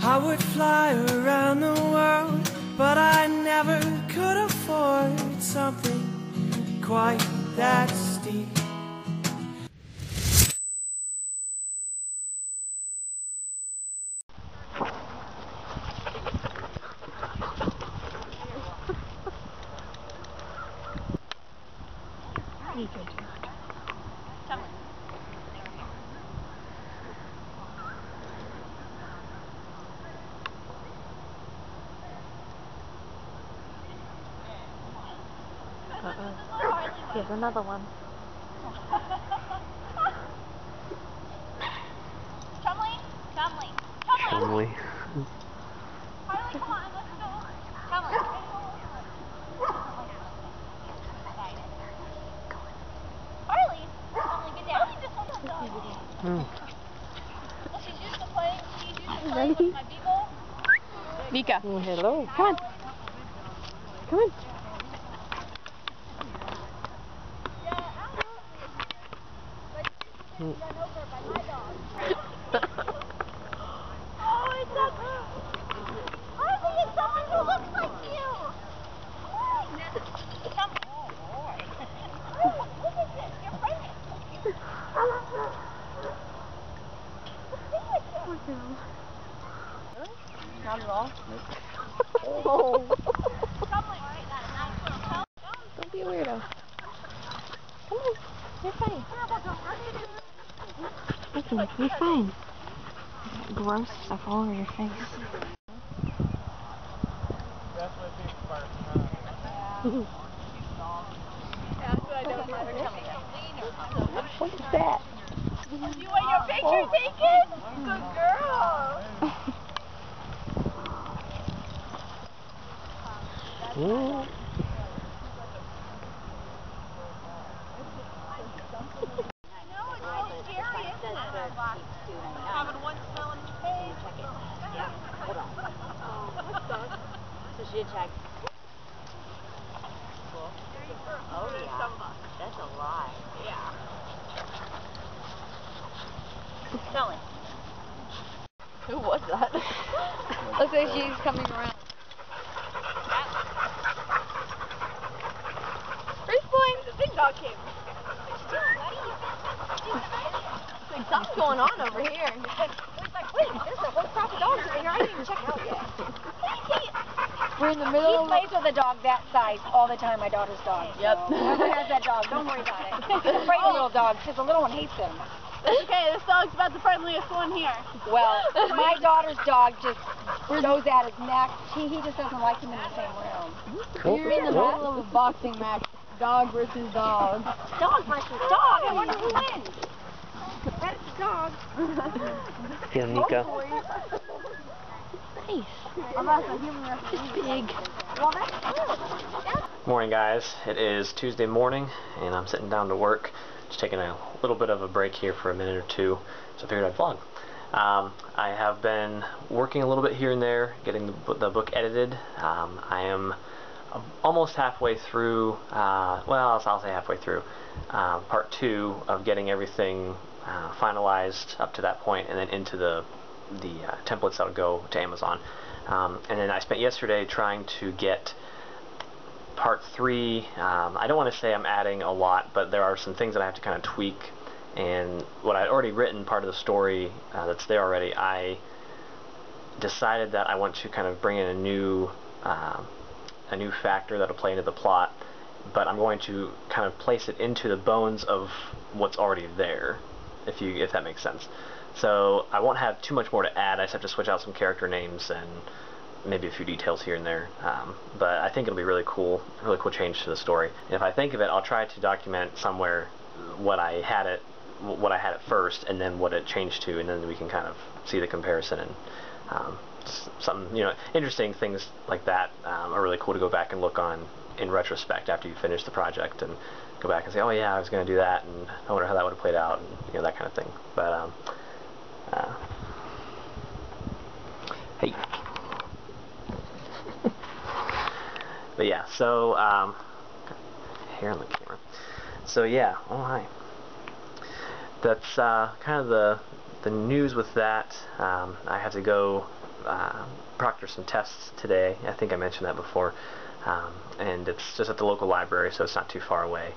I would fly around the world, but I never could afford something quite that steep. Here's another one. Chumley? Chumley. Harley, come on, let's go. Chumley. Harley, get down. She's used to playing. With my beagle. Mika. Hello. Come on. Come on. Run over by my dog. Oh, it's up. Harley, it's someone who looks like you. Come. Oh, boy. Look at this. You're friendly. Not at all. Oh. Don't be a weirdo. Come on. You're fine. Listen, you're fine. Gross stuff all over your face. What is that? You want your picture taken? Good girl. Ooh. Having one smell in his face. Yeah, hold on. So she checked. Cool. Oh yeah, that's a lot. Yeah. Tell him. Who was that? Looks like she's coming around. Where's Blaine? The big dog came. Something's going on over here. It's like, wait, there's a whole crop of dogs over here. I didn't even check out yet. We're in the middle of... He plays with a dog that size all the time, my daughter's dog. Yep. So whoever has that dog, don't worry about it. He's afraid of little dogs because the little one hates them. That's okay, this dog's about the friendliest one here. Well, my daughter's dog just goes at his neck. He just doesn't like him in the same room. You're in the middle of a boxing match. Dog versus dog. Dog versus dog. I wonder who wins. That's the dog. Yeah, Mika. Nice. It's big. Well, that's good. Morning, guys. It is Tuesday morning, and I'm sitting down to work. Just taking a little bit of a break here for a minute or two, so I figured I'd vlog. I have been working a little bit here and there, getting the book edited. I am almost halfway through, well, I'll say halfway through, part 2 of getting everything finalized up to that point, and then into the templates that'll go to Amazon. And then I spent yesterday trying to get part 3. I don't want to say I'm adding a lot, but there are some things that I have to kind of tweak, and what I'd already written, part of the story that's there already, I decided that I want to kind of bring in a new factor that'll play into the plot, but I'm going to kind of place it into the bones of what's already there, if that makes sense. So I won't have too much more to add. I just have to switch out some character names and maybe a few details here and there, but I think it'll be really cool change to the story. And if I think of it, I'll try to document somewhere what I had at first, and then what it changed to, and then we can kind of see the comparison, and some interesting things like that are really cool to go back and look on in retrospect after you finish the project, and go back and say, oh yeah, I was going to do that, and I wonder how that would have played out, and that kind of thing. But hey. But yeah, so hair on the camera. So yeah, oh hi. That's kind of the news with that. I have to go proctor some tests today. I think I mentioned that before. And it's just at the local library, so it's not too far away.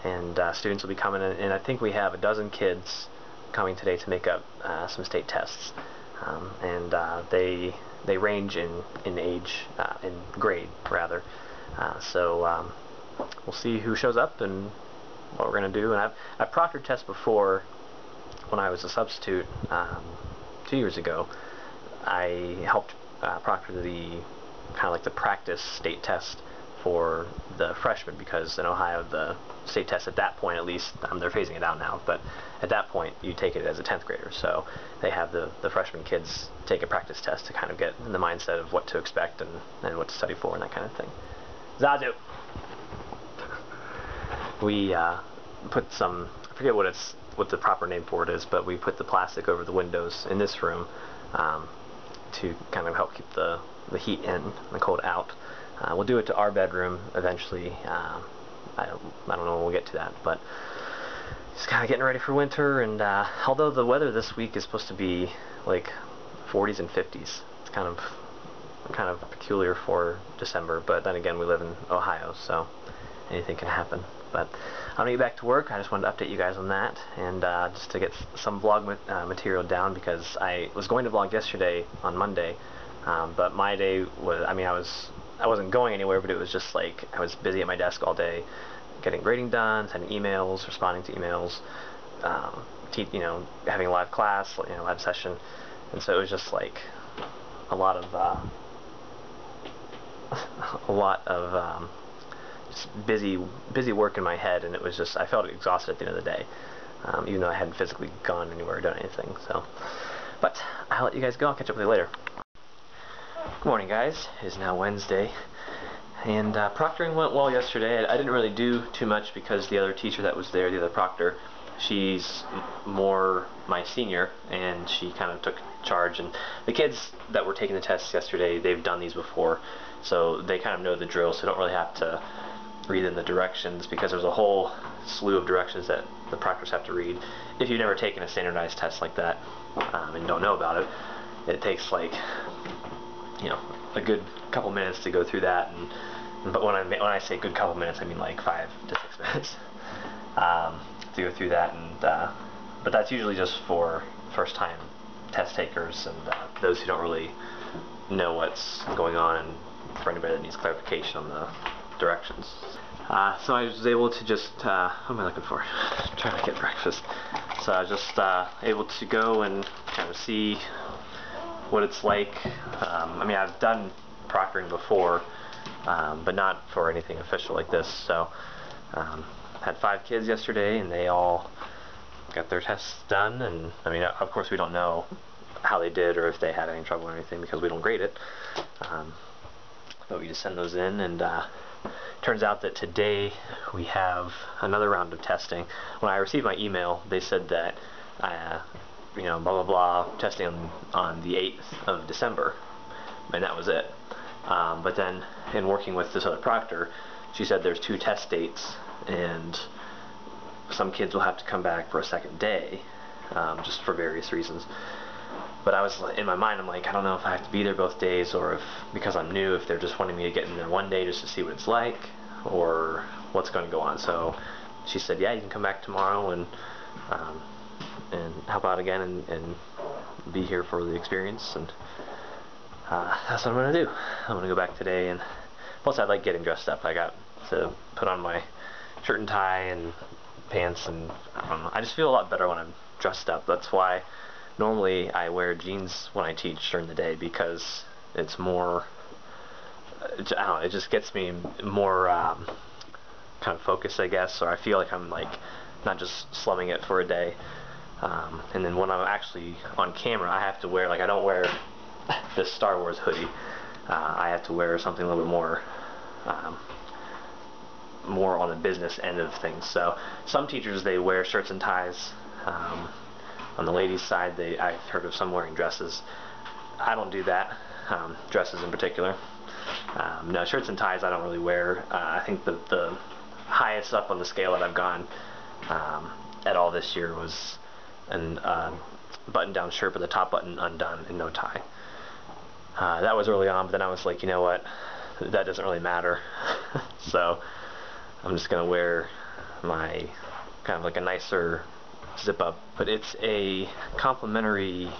And students will be coming in, and I think we have 12 kids coming today to make up some state tests. And they range in age, in grade rather. So we'll see who shows up and what we're going to do. And I've proctored tests before when I was a substitute 2 years ago. I helped proctor the kind of like the practice state test for the freshmen, because in Ohio the state test at that point, at least, they're phasing it out now, but at that point you take it as a 10th grader, so they have the freshman kids take a practice test to kind of get in the mindset of what to expect and what to study for and that kind of thing. Zazu! We put some, I forget what the proper name for it is, but we put the plastic over the windows in this room to kind of help keep the heat in and the cold out. We'll do it to our bedroom eventually. I don't know when we'll get to that, but just kind of getting ready for winter. And although the weather this week is supposed to be like 40s and 50s, it's kind of peculiar for December. But then again, we live in Ohio, so anything can happen. But I'm gonna get back to work. I just wanted to update you guys on that, and just to get some vlog material down, because I was going to vlog yesterday on Monday, but my day was, I wasn't going anywhere, but it was just like I was busy at my desk all day, getting grading done, sending emails, responding to emails, having a live class, live session, and so it was just like a lot of just busy work in my head, and it was just, I felt exhausted at the end of the day, even though I hadn't physically gone anywhere or done anything. So, but I'll let you guys go. I'll catch up with you later. Good morning, guys. It is now Wednesday, and proctoring went well yesterday. I didn't really do too much because the other teacher that was there, the other proctor, she's more my senior, and she kind of took charge. And the kids that were taking the tests yesterday, they've done these before, so they kind of know the drill, so they don't really have to read in the directions, because there's a whole slew of directions that the proctors have to read. If you've never taken a standardized test like that and don't know about it, it takes like a good couple minutes to go through that, but when I say good couple minutes, I mean like 5 to 6 minutes to go through that, and but that's usually just for first-time test takers and those who don't really know what's going on, and for anybody that needs clarification on the directions. So I was able to just, what am I looking for? Trying to get breakfast. So I was just able to go and kind of see what it's like. I've done proctoring before, but not for anything official like this. So had 5 kids yesterday, and they all got their tests done. And of course we don't know how they did or if they had any trouble or anything, because we don't grade it, but we just send those in. And turns out that today we have another round of testing. When I received my email, they said that blah blah blah, testing on the 8th of December, and that was it. But then in working with this other proctor, she said there's 2 test dates, and some kids will have to come back for a second day, just for various reasons. But I was, in my mind, I'm like, I don't know if I have to be there both days, or if, because I'm new, if they're just wanting me to get in there one day just to see what it's like, or what's going to go on. So she said, yeah, you can come back tomorrow and help out again and be here for the experience. And that's what I'm going to do. I'm going to go back today, and plus I like getting dressed up. I got to put on my shirt and tie and pants, and I don't know, I just feel a lot better when I'm dressed up. That's why normally I wear jeans when I teach during the day, because it's more, I don't know, it just gets me more kind of focused, I guess, or I feel like I'm like not just slumming it for a day. And then when I'm actually on camera, I have to wear, like, I don't wear this Star Wars hoodie. I have to wear something a little bit more more on the business end of things. So some teachers, they wear shirts and ties. On the ladies' side, I've heard of some wearing dresses. I don't do that, dresses in particular. No, shirts and ties I don't really wear. I think the highest up on the scale that I've gone at all this year was a button-down shirt with the top button undone and no tie. That was early on, but then I was like, you know what, that doesn't really matter. So I'm just gonna wear my kind of like a nicer zip up, but it's a complimentary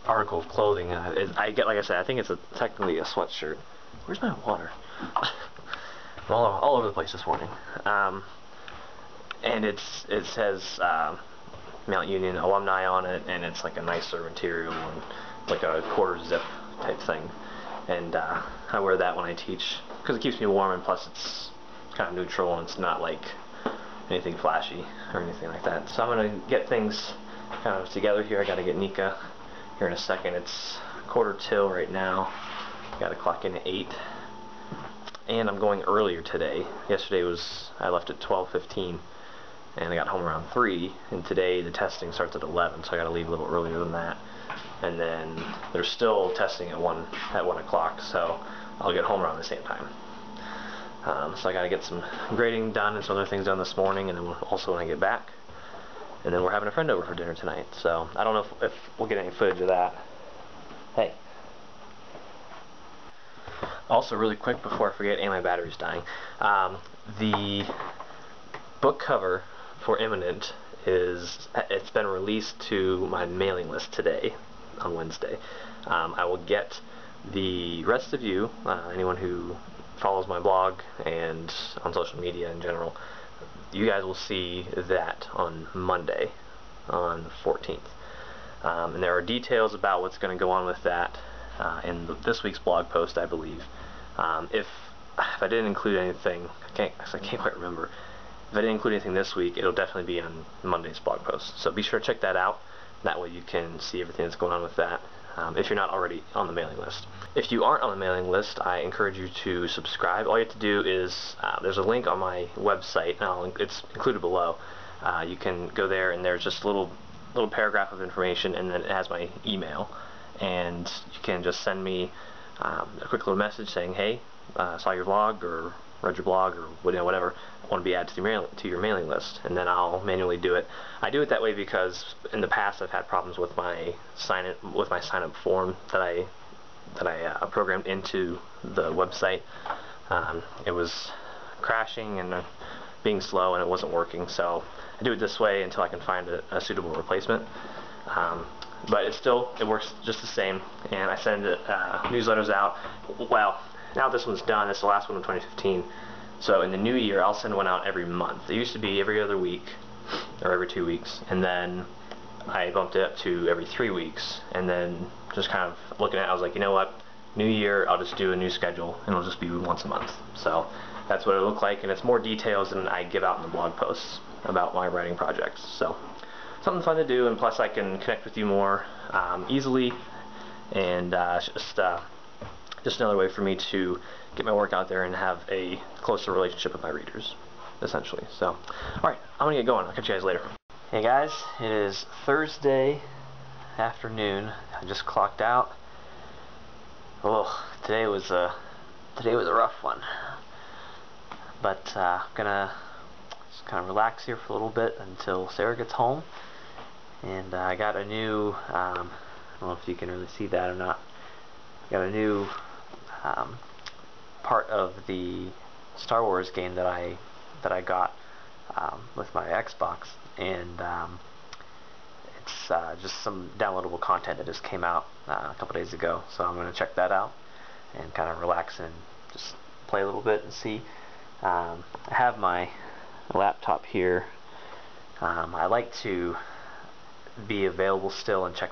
article of clothing. I get, like I said, I think it's technically a sweatshirt. Where's my water? I'm all over the place this morning. And it says Mount Union alumni on it, and it's like a nicer material and like a quarter zip type thing. And I wear that when I teach because it keeps me warm, and plus it's kind of neutral and it's not like anything flashy or anything like that. So I'm gonna get things kind of together here. I gotta get Nika here in a second. It's 1:45 right now. Gotta clock in at 8. And I'm going earlier today. Yesterday I left at 12:15 and I got home around 3, and today the testing starts at 11, so I gotta leave a little earlier than that. And then they're still testing at 1 o'clock, so I'll get home around the same time. So I gotta get some grading done and some other things done this morning, and then also when I get back. And then we're having a friend over for dinner tonight, so I don't know if we'll get any footage of that. Hey. Also, really quick before I forget, and my battery's dying, the book cover for Imminent it's been released to my mailing list today, on Wednesday. I will get the rest of you, anyone who follows my blog and on social media in general, you guys will see that on Monday, on the 14th. And there are details about what's going to go on with that in this week's blog post, I believe. If I didn't include anything, I can't quite remember. If I didn't include anything this week, it'll definitely be on Monday's blog post. So be sure to check that out. That way you can see everything that's going on with that, if you're not already on the mailing list. If you aren't on the mailing list, I encourage you to subscribe. All you have to do is, there's a link on my website, and it's included below. You can go there, and there's just a little paragraph of information, and then it has my email. And you can just send me a quick little message saying, hey, saw your vlog, or read your blog, or whatever, I want to be added to your mailing list, and then I'll manually do it. I do it that way because in the past I've had problems with my sign up form that I programmed into the website. It was crashing and being slow, and it wasn't working, so I do it this way until I can find a suitable replacement. But it works just the same, and I send newsletters out. Well, now this one's done. It's the last one in 2015. So in the new year, I'll send one out every month. It used to be every other week, or every 2 weeks, and then I bumped it up to every 3 weeks, and then just kind of looking at it, I was like, you know what, new year, I'll just do a new schedule, and it'll just be once a month. So that's what it'll look like, and it's more details than I give out in the blog posts about my writing projects. So something fun to do, and plus I can connect with you more easily, and just another way for me to get my work out there and have a closer relationship with my readers, essentially. So, alright, I'm gonna get going. I'll catch you guys later. Hey guys, it is Thursday afternoon. I just clocked out. Oh, today was a rough one. But I'm gonna just kind of relax here for a little bit until Sarah gets home. And I got a new, I don't know if you can really see that or not. I got a new part of the Star Wars game that I got with my Xbox, and it's just some downloadable content that just came out a couple days ago. So I'm going to check that out and kind of relax and just play a little bit and see. I have my laptop here. I like to be available still and check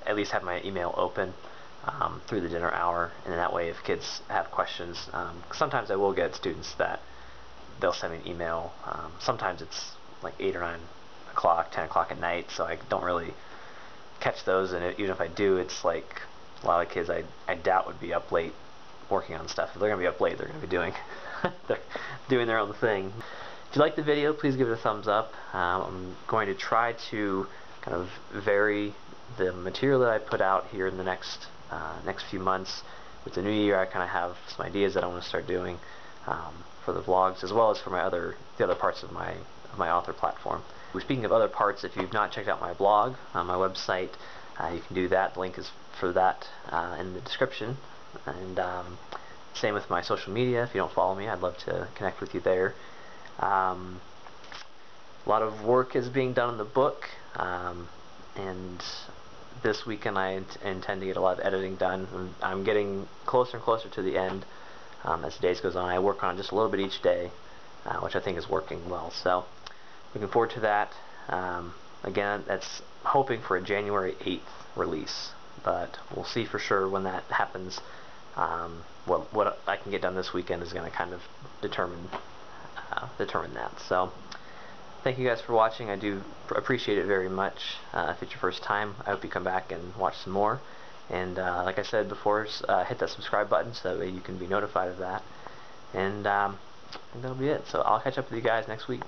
at least have my email open through the dinner hour, and that way if kids have questions, sometimes I will get students that they'll send me an email. Sometimes it's like 8 or 9 o'clock, 10 o'clock at night, so I don't really catch those, and even if I do, it's like a lot of kids I doubt would be up late working on stuff. If they're going to be up late, they're going to be they're doing their own thing. If you like the video, please give it a thumbs up. I'm going to try to kind of vary the material that I put out here in the next few months. With the new year, I kind of have some ideas that I want to start doing for the vlogs, as well as for the other parts of my author platform. Speaking of other parts, if you've not checked out my blog on my website, you can do that. The link is for that in the description. And same with my social media. If you don't follow me, I'd love to connect with you there. A lot of work is being done in the book, and this weekend I intend to get a lot of editing done. I'm getting closer and closer to the end as the days goes on. I work on just a little bit each day, which I think is working well. So looking forward to that. Again, that's hoping for a January 8th release, but we'll see for sure when that happens. What I can get done this weekend is going to kind of determine that. So thank you guys for watching. I do appreciate it very much. If it's your first time, I hope you come back and watch some more. And like I said before, hit that subscribe button so that way you can be notified of that. And I think that'll be it. So I'll catch up with you guys next week.